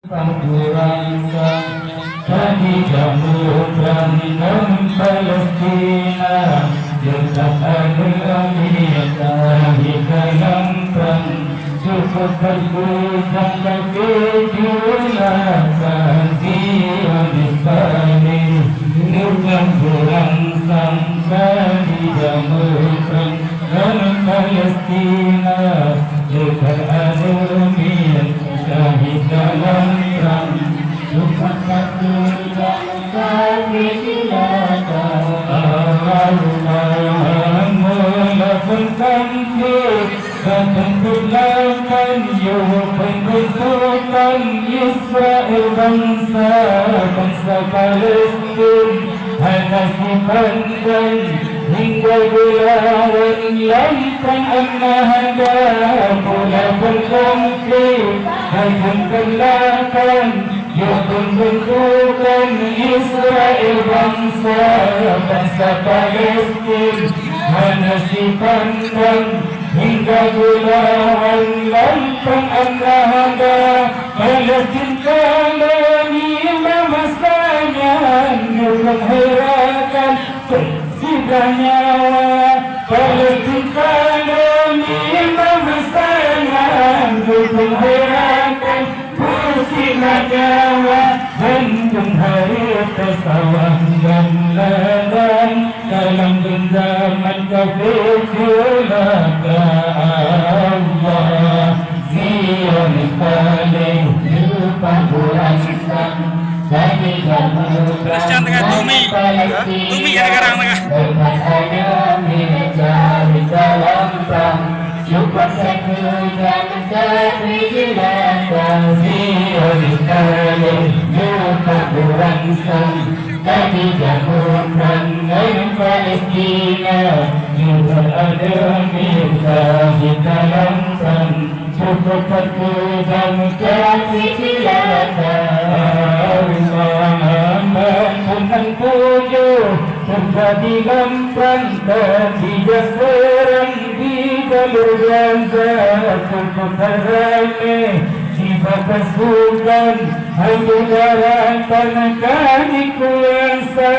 Pangkurangkan Bagi kamu berangkan Palestina Dekat Amerika Hingga lampang Cukup berkujang kaki Julakan Zionis balik Nurkan kurangkan Bagi kamu berangkan Palestina Dekat Amerika Syahid dalam perang Tuhan satu dan kami silakan Allah melakukan Ketentukan Penentukan Israel bangsa Palestin Hanasi pandai hingga gulawan lantang an-nahda Mula berkonflik Hakim kelakan Yukun bentukan Israel bangsa Palestin Hanasi pandang hingga gulawan lantang an-nahda Palestin koloni memasanya Yukun herakan Sudah nyawa Palestin koloni memasanya Yukun herakan Sudah nyawa Bandung hari pesawang dan ladang Dalam genggaman kafir julaka Allah Zionis balik Lupa bulan Islam Bagi kamu Teruskan dengan Tumi Tumi ya sekarang tengah Dekat ayami mencari dalam perang Cukup sekejap mencari jelantang Zionis balik Lupa bulan Islam Bagi kamu perang Palestina Juga ada minta di dalam perang Cukup sekejap mencari jelantang Tuhan pujuk terjadi lampan tidak serang di jalur Gaza cukup terame tiba pasukan Al-Qudara tanahkan kuasa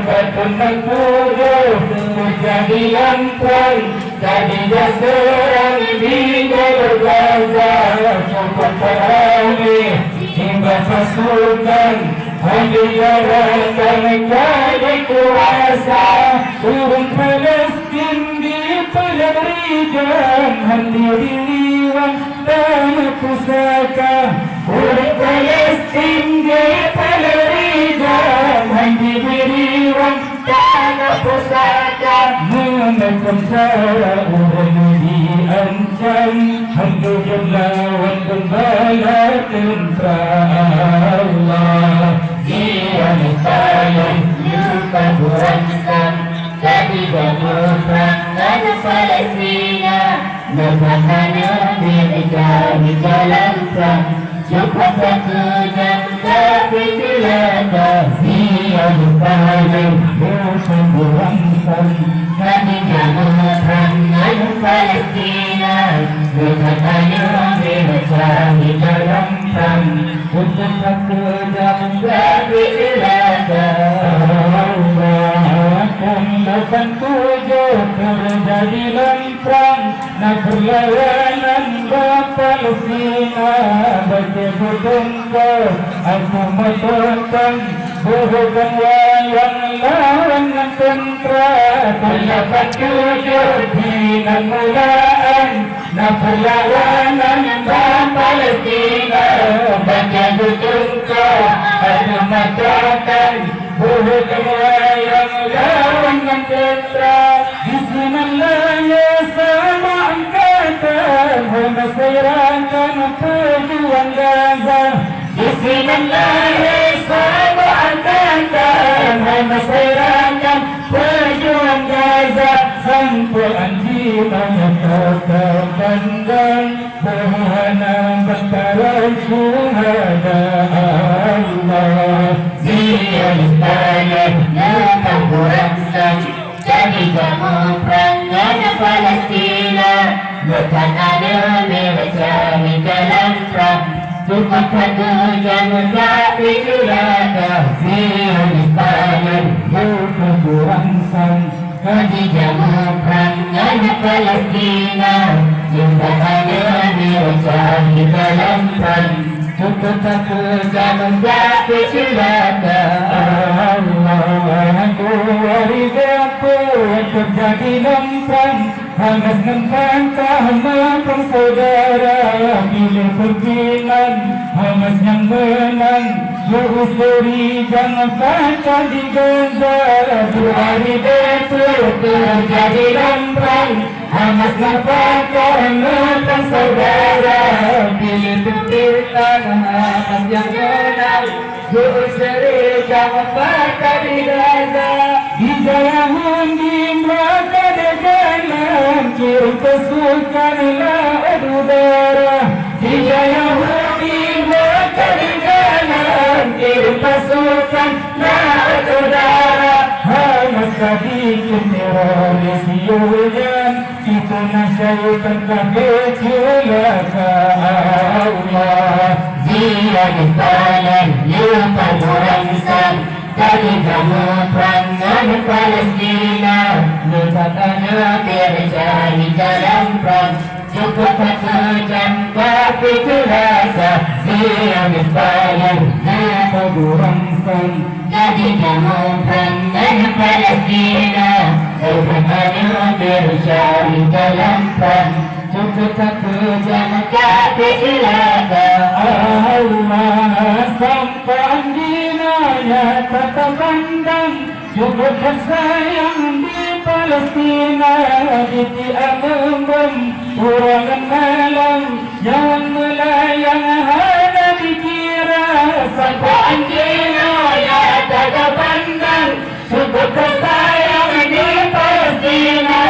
Tuhan pujuk terjadi lampan tidak serang di jalur Gaza cukup terame tiba pasukan Al-Qudara tanahkan kuasa Urung Palestin di pelarian Hadir diriwan tanah pusaka Urung Palestin di pelarian Hadir diriwan tanah pusaka Menekan cara urang diancam Hadir lawan gembala tentera Allah Zionis balik lupa burankan Jadi berperang dengan Palestina Lebahannya mereka di jalan perang Cukup satu jam tapi dilanda Zionis balik lupa burankan Jadi berperang dengan Palestina Lebahannya mereka di jalan perang Untuk satu jam tapi dilanda Lapan tujuh terjadi perang Nak perlawanan Palestina Berkebutun kau Aku menonton Bukan wayang lawan tentera Lapan tujuh Pinamulaan Nak perlawanan Palestina Berkebutun kau Aku menonton Bukan wayang lawan tentera Bismillah ya sama angkatan Memasyarakatan pejuang Gaza Bismillah ya sama angkatan Memasyarakatan pejuang Gaza Sampai anjimannya terpandang Bahana bentara syuhada Allah Zionis balik lupa burankan Jadi kamu perang dengan Palestina Bukan ada mereka di dalam perang jangan tapi jelaka Filistin Yusuf rangsang Kaji jamukan Nyanyi Palestina Cinta hanya di dalam perang Cukup tak jangan tapi jelaka Allah Ku terjadi lempang Hangat membantah makan saudara Bila pergilan Hamas yang menang Jurus beri jangan baca di Gaza 2 hari besok terjadi lempang Hamas membantah makan saudara Bila pergilan Hamas yang menang Jurus beri jangan baca di Gaza Hidayah di mereka jalan Kirim pasukanlah udara Hidayah di mereka jalan Kirim pasukanlah udara Hamas sedikit teroris Yudan Itu nasyaitan kafir celaka Allah Ziyaditalan Yukab rangsang Dari kamu perang Palestina Letakkannya terjadi dalam perang Cukup sejam tapi celaka Siang Israel Yukab rangsang Dari kamu perang Palestina Letakkannya terjadi dalam perang Cukup sejam tapi celaka Allah sampai dinanya tak pandang Cukup sayang di Palestina Ditiak membom Kurangan malam Yang melayang hanya dikira Sampai dinanya tak pandang Cukup sayang di Palestina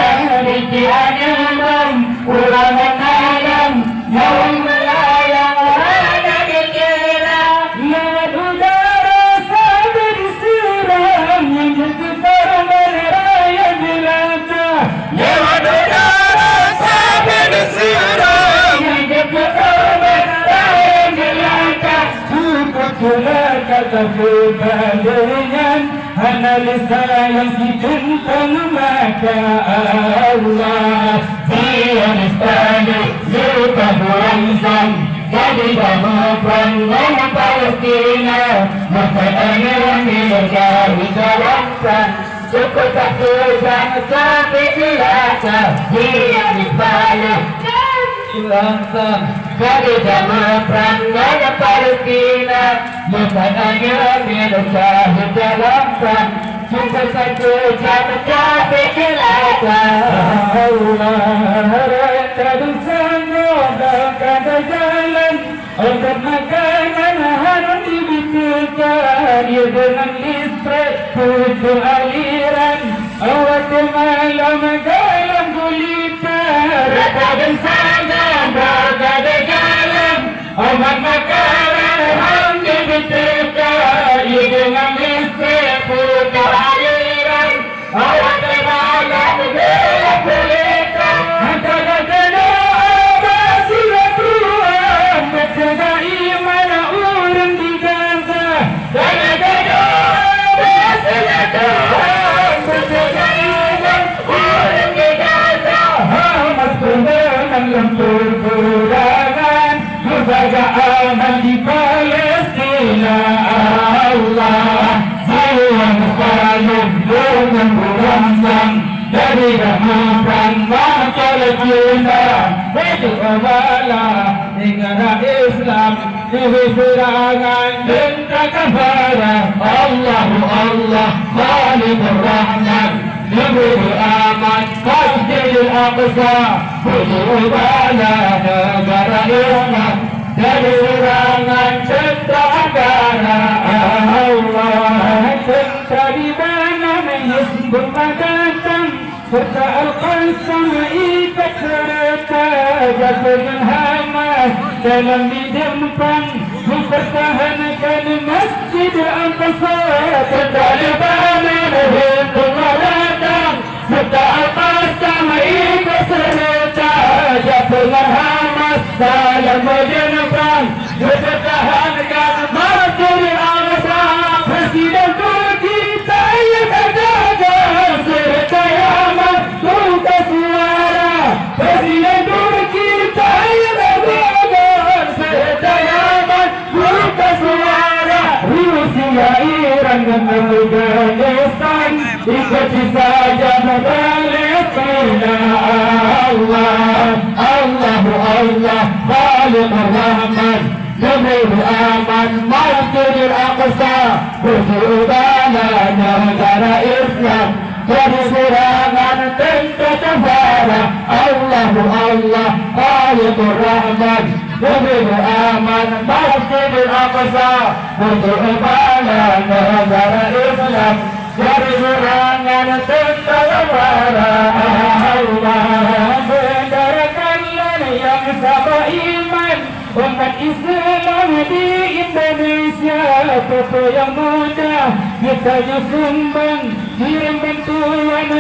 Ditiak membom Kurangan malam Yang melayang hanya dikira Lewat udara sampai disiram Yang bergetar meneraya jelata Lewat udara sampai disiram Yang bergetar meneraya jelata Cukup celaka kebebalan Analisa yang ditentang maka Allah Filistin Yukab rangsang Jadi kamu perang Palestina Makanya menjadi dalam perang Cukup tak kejam tapi celaka Dia dibalik rangsang Jadi kamu perang Palestina Makanya menjadi dalam perang Cukup tak kejam tapi celaka Allah Mereka bersama kata jalan Untuk makanan harus dibisikkan Ya dengan listrik tujuh aliran Awak malam dalam gulita Mereka bersama kata jalan Untuk makanan harus dibisikkan Ya dengan listrik tujuh aliran Awak malam dalam gulita Aman di Palestina Allah Siang Israel dengan berangsang Dari ramukan Palestina Itu awala negara Islam Dari serangan dan kekafara Allahu Allah Khaliqur Rahman Negeri aman Masjidil Aqsa Itu awala negara Islam Dari serangan cendera Allah Cendera di mana Hizbul datang Serta Al-Qassam ikat serta Jatuhkan Hamas dalam didempang Mempertahankan Masjid Al-Aqsa Serta di mana Hizbul datang Serta Al-Qassam ikat serta Jatuhkan Hamas dalam didempang Dipertahankan Masjidil Aqsa. Presiden Turki Tayyip Erdogan serta Yaman buka suara. Presiden Turki Tayyip Erdogan serta Yaman buka suara. Rusia, Iran dan Afghanistan ikuti saja Palestina. Allah, Allah, Allah, Khaliq Ar-Rahman, Nabi Aman, Masjidil Aqsa, berubahlah negara Islam dari serangan tentara Barat. Allah, Allah, Khaliq Ar-Rahman, Nabi Aman, Masjidil Aqsa, berubahlah negara Islam dari serangan tentara Barat. Allah, benderakanlah yang sama iman umat Islam di Indonesia. Apa yang mudah kita sumbang kirim bantuan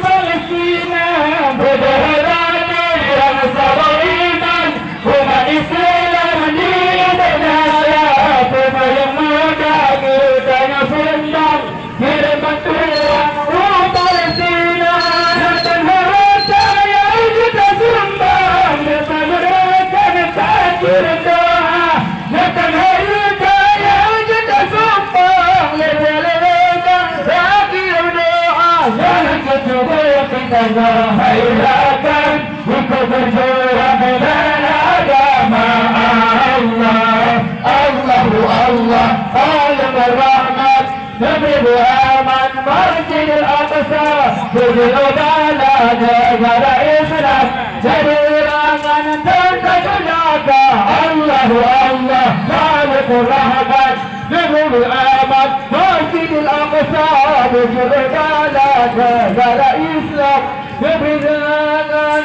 Palestina. Benderakanlah yang sama iman umat Islam di Indonesia. Apa yang mudah kita sumbang kirim bantuan Palestina. Dan harta yang kita sumbang bersama mereka takdir doa. Dan harta yang kita sumbang mereka takdir doa. Dan kecuali kita gairahkan untuk berjuang dengan agama Allah. Allah, Allah, Khaliq Ar-Rahman, Nabi Muhammad, Masjidil Aqsa, berubahlah negara Islam dari serangan tentara. Allah, Allah, Khaliq Ar-Rahman, Nabi Muhammad, Masjidil Aqsa, berubahlah negara Islam dari serangan